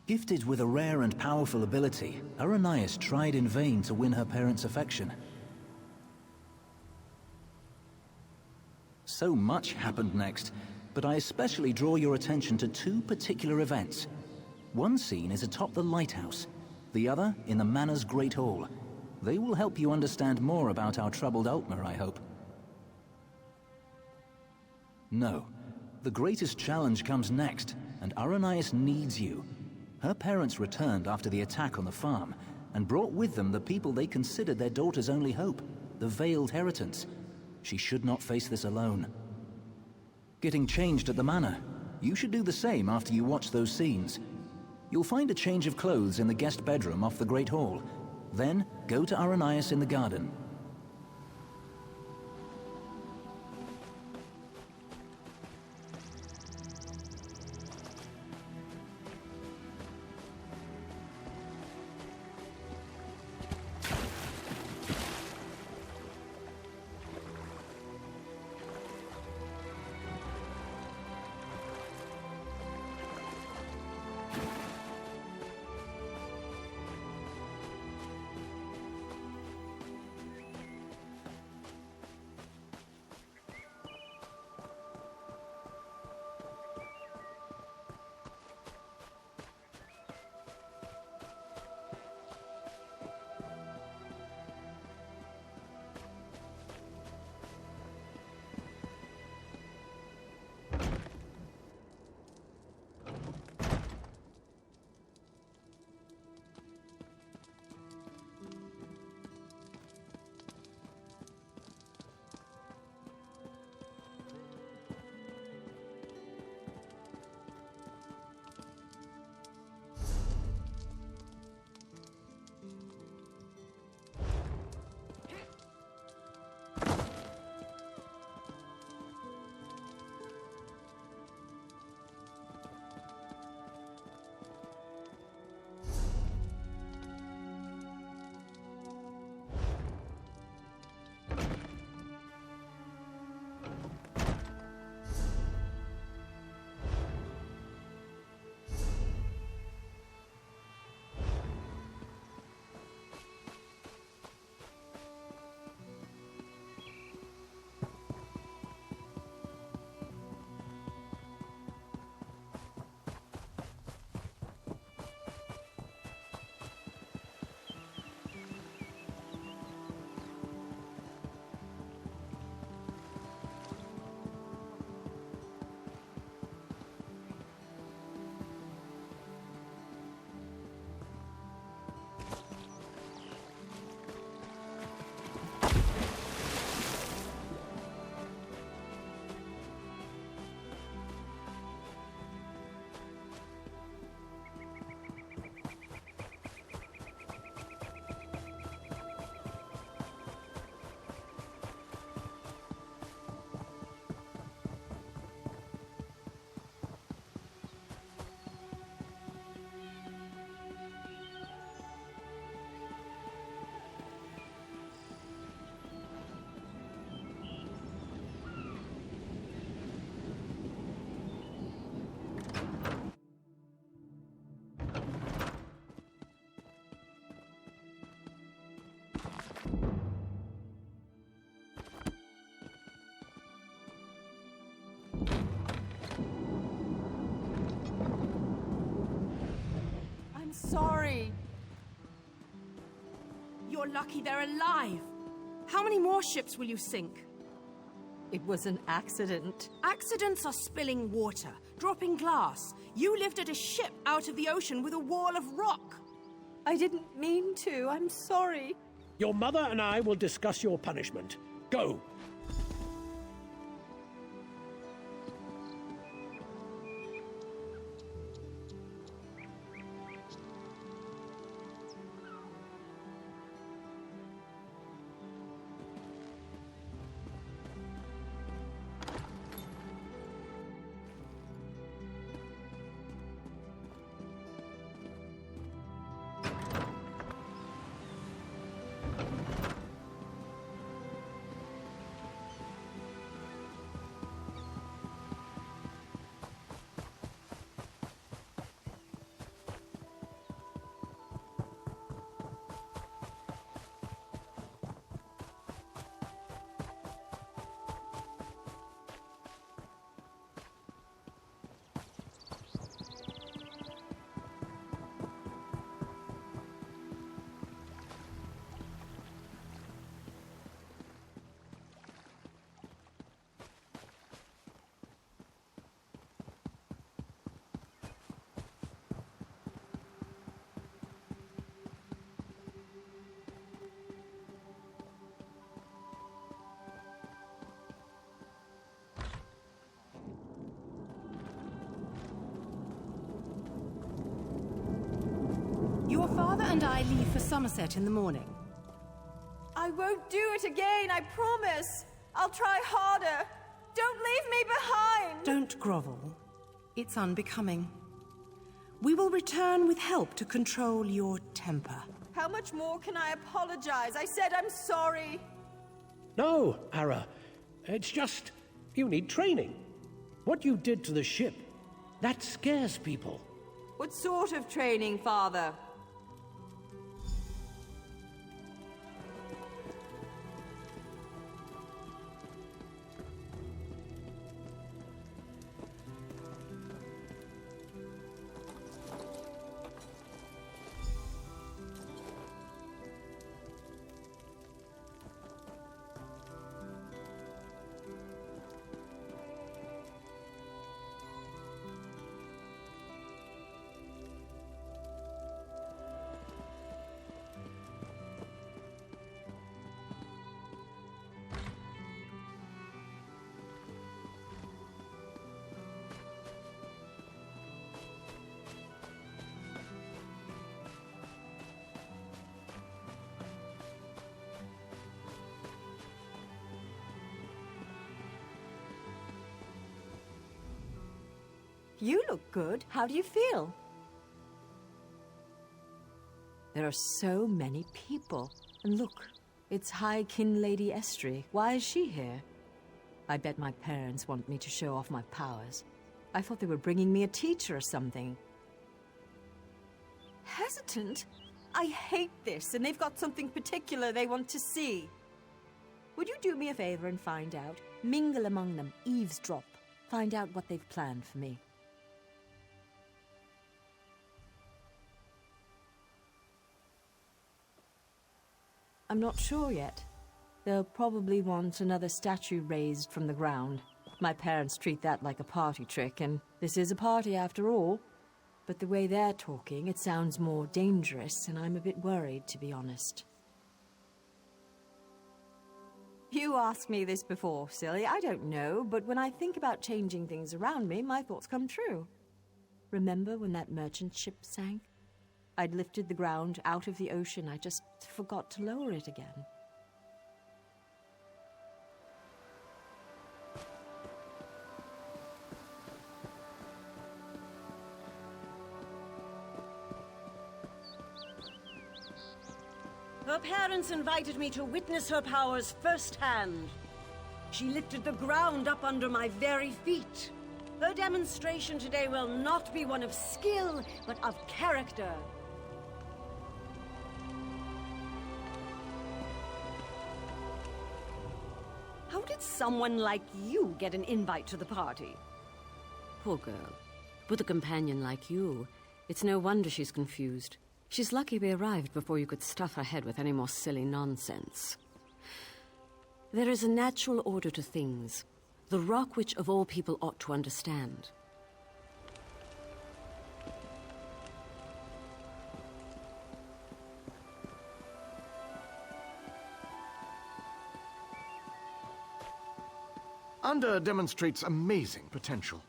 Gifted with a rare and powerful ability, Aranias tried in vain to win her parents' affection. So much happened next, but I especially draw your attention to two particular events. One scene is atop the lighthouse, the other in the Manor's Great Hall. They will help you understand more about our troubled Altmer, I hope. No. The greatest challenge comes next, and Aranias needs you. Her parents returned after the attack on the farm, and brought with them the people they considered their daughter's only hope, the Veiled Heritants. She should not face this alone. Getting changed at the manor. You should do the same after you watch those scenes. You'll find a change of clothes in the guest bedroom off the Great Hall. Then, go to Aranias in the garden. Sorry. You're lucky they're alive. How many more ships will you sink? It was an accident. Accidents are spilling water, dropping glass. You lifted a ship out of the ocean with a wall of rock. I didn't mean to. I'm sorry. Your mother and I will discuss your punishment. Go. and I leave for Somerset in the morning. I won't do it again, I promise. I'll try harder. Don't leave me behind! Don't grovel. It's unbecoming. We will return with help to control your temper. How much more can I apologize? I said I'm sorry. No, Ara. It's just, you need training. What you did to the ship, that scares people. What sort of training, Father? You look good. How do you feel? There are so many people. And look, it's High Kin Lady Estrie. Why is she here? I bet my parents want me to show off my powers. I thought they were bringing me a teacher or something. Hesitant? I hate this, and they've got something particular they want to see. Would you do me a favor and find out? Mingle among them, eavesdrop. Find out what they've planned for me. I'm not sure yet. They'll probably want another statue raised from the ground. My parents treat that like a party trick, and this is a party after all. But the way they're talking, it sounds more dangerous, and I'm a bit worried, to be honest. You asked me this before, silly. I don't know, but when I think about changing things around me, my thoughts come true. Remember when that merchant ship sank? I'd lifted the ground out of the ocean. I just forgot to lower it again. Her parents invited me to witness her powers firsthand. She lifted the ground up under my very feet. Her demonstration today will not be one of skill, but of character. How did someone like you get an invite to the party? Poor girl. With a companion like you, it's no wonder she's confused. She's lucky we arrived before you could stuff her head with any more silly nonsense. There is a natural order to things. The rock which of all people ought to understand. Under demonstrates amazing potential.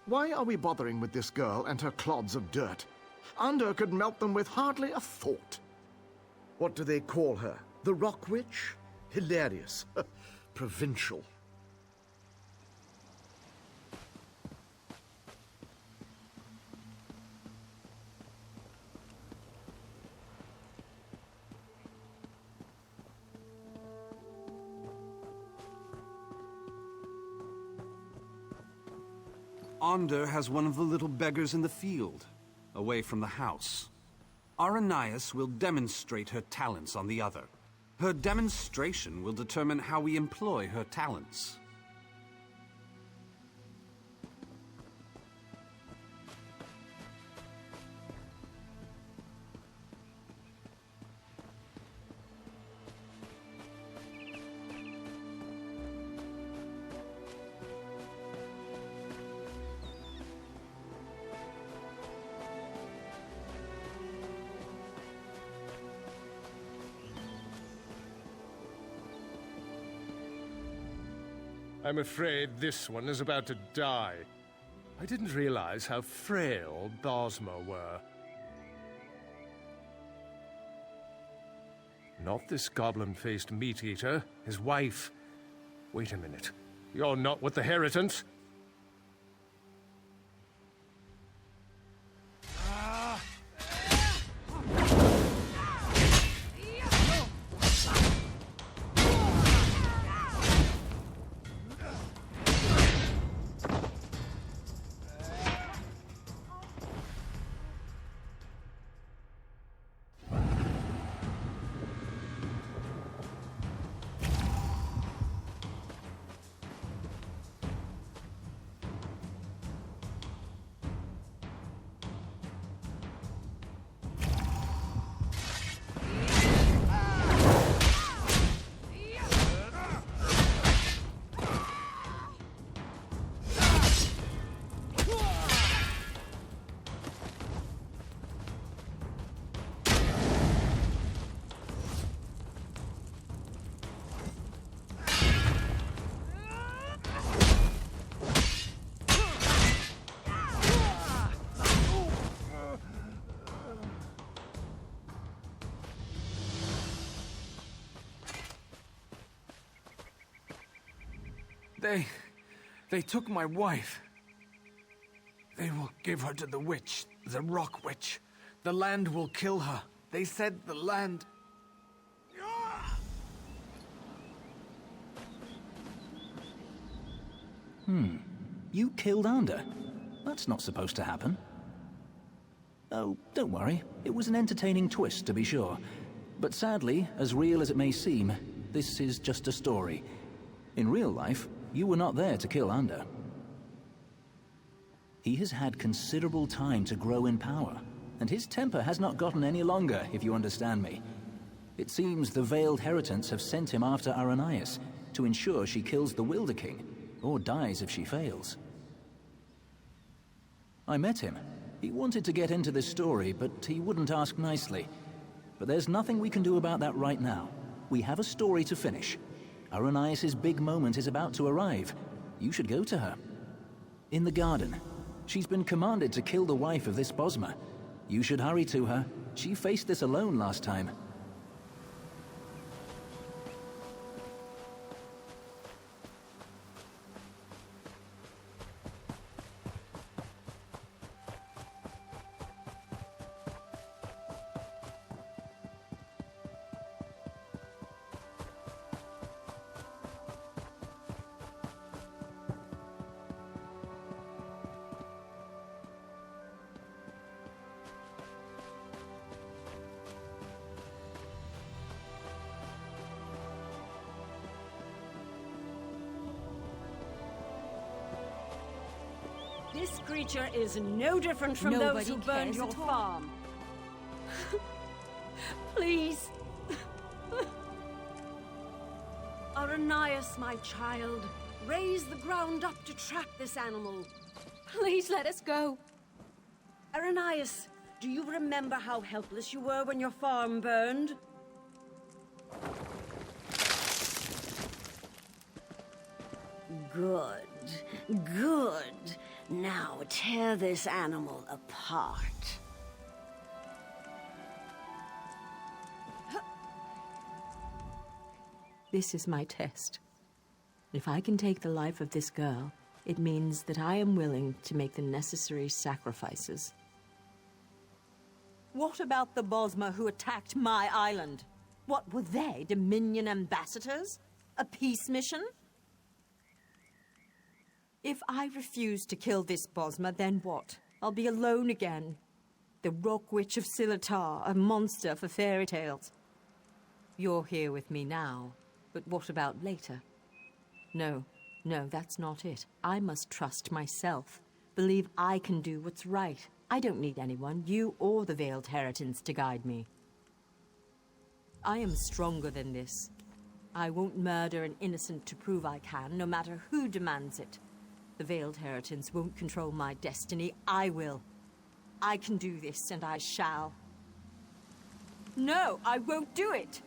Why are we bothering with this girl and her clods of dirt? Under could melt them with hardly a thought. What do they call her? The Rock Witch? Hilarious. Provincial. Onder has one of the little beggars in the field, away from the house. Aranias will demonstrate her talents on the other. Her demonstration will determine how we employ her talents. I'm afraid this one is about to die. I didn't realize how frail Bosmer were. Not this goblin-faced meat-eater, his wife. Wait a minute. You're not with the Heritants? They took my wife. They will give her to the witch, the rock witch. The land will kill her. They said the land... You killed Ander? That's not supposed to happen. Oh, don't worry. It was an entertaining twist, to be sure. But sadly, as real as it may seem, this is just a story. In real life, you were not there to kill Ander. He has had considerable time to grow in power, and his temper has not gotten any longer, if you understand me. It seems the Veiled Heritants have sent him after Aranias to ensure she kills the Wilderking, or dies if she fails. I met him. He wanted to get into this story, but he wouldn't ask nicely. But there's nothing we can do about that right now. We have a story to finish. Aranias' big moment is about to arrive. You should go to her. In the garden. She's been commanded to kill the wife of this Bosma. You should hurry to her. She faced this alone last time. This creature is no different from those who burned your farm. Please. Aranias, my child, raise the ground up to trap this animal. Please let us go. Aranias, do you remember how helpless you were when your farm burned? Good. Good. Now tear this animal apart. This is my test. If I can take the life of this girl, it means that I am willing to make the necessary sacrifices. What about the Bosma who attacked my island? What were they, Dominion ambassadors? A peace mission? If I refuse to kill this Bosma, then what? I'll be alone again. The rock witch of Silatar, a monster for fairy tales. You're here with me now, but what about later? No, that's not it. I must trust myself. Believe I can do what's right. I don't need anyone, you or the Veiled Heritants, to guide me. I am stronger than this. I won't murder an innocent to prove I can, no matter who demands it. The Veiled Heritants won't control my destiny. I will. I can do this, and I shall. No, I won't do it!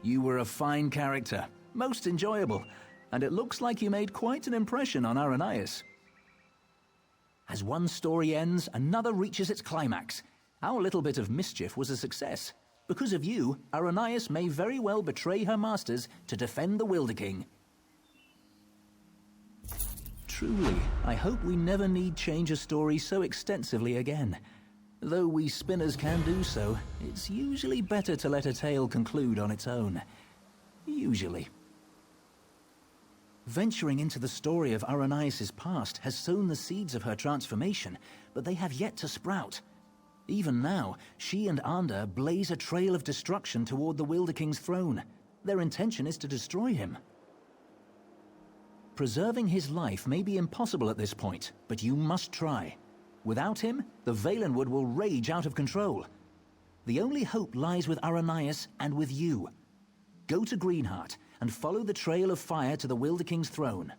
You were a fine character, most enjoyable, and it looks like you made quite an impression on Aranias. As one story ends, another reaches its climax. Our little bit of mischief was a success. Because of you, Aranias may very well betray her masters to defend the Wilderking. Truly, I hope we never need change a story so extensively again. Though we spinners can do so, it's usually better to let a tale conclude on its own. Usually. Venturing into the story of Aranias' past has sown the seeds of her transformation, but they have yet to sprout. Even now, she and Ander blaze a trail of destruction toward the Wilderking's throne. Their intention is to destroy him. Preserving his life may be impossible at this point, but you must try. Without him, the Valenwood will rage out of control. The only hope lies with Aranias and with you. Go to Greenheart and follow the trail of fire to the Wilderking's throne.